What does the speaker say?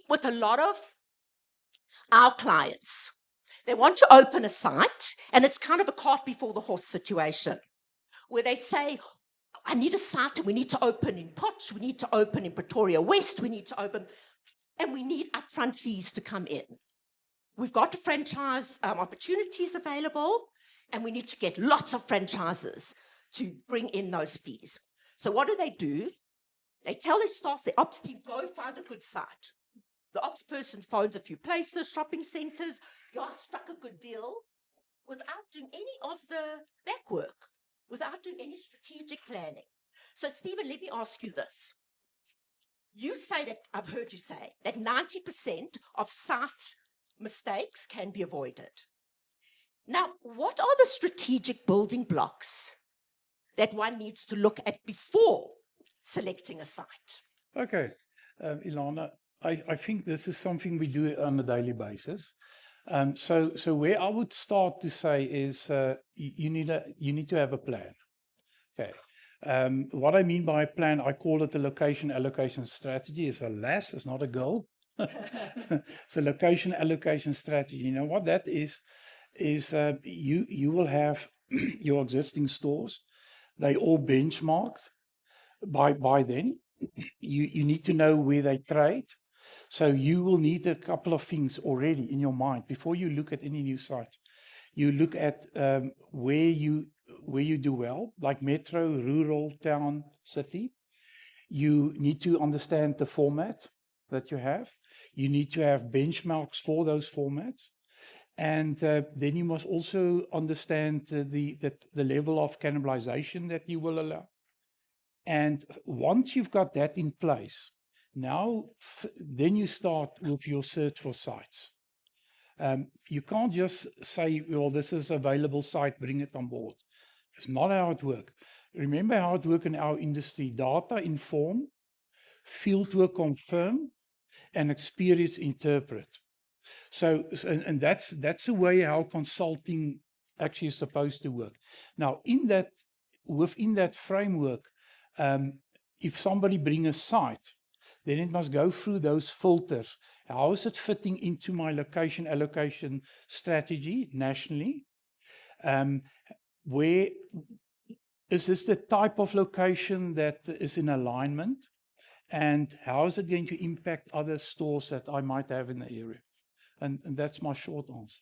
with a lot of our clients. They want to open a site, and it's kind of a cart before the horse situation, where they say, I need a site, and we need to open in Potch, we need to open in Pretoria West, we need to open, and we need upfront fees to come in. We've got franchise opportunities available, and we need to get lots of franchises to bring in those fees. So what do? They tell their staff, the ops team, go find a good site. The ops person phones a few places, shopping centers, struck a good deal, without doing any of the back work, without doing any strategic planning. So Stephen, let me ask you this. You say that, I've heard you say, that 90% of site mistakes can be avoided. Now, what are the strategic building blocks that one needs to look at before selecting a site? Okay, Ilana, I think this is something we do on a daily basis. So where I would start to say is you need to have a plan. Okay. What I mean by a plan, I call it a location allocation strategy. It's a LAS, it's not a goal. It's a location allocation strategy. You know what that is you will have your existing stores. They all benchmarked by then. You need to know where they trade. So you will need a couple of things already in your mind before you look at any new site. You look at where you do well, like metro, rural, town, city. You need to understand the format that you have. You need to have benchmarks for those formats. And then you must also understand the level of cannibalization that you will allow. And once you've got that in place, now then you start with your search for sites. You can't just say, well, this is available site, bring it on board. It's not how it works. Remember how it works in our industry. Data inform, fieldwork confirm, and experience interpret. So and that's the way how consulting actually is supposed to work. Now, within that framework, if somebody bring a site, then it must go through those filters. How is it fitting into my location allocation strategy nationally? Where is this the type of location that is in alignment? And how is it going to impact other stores that I might have in the area? And that's my short answer.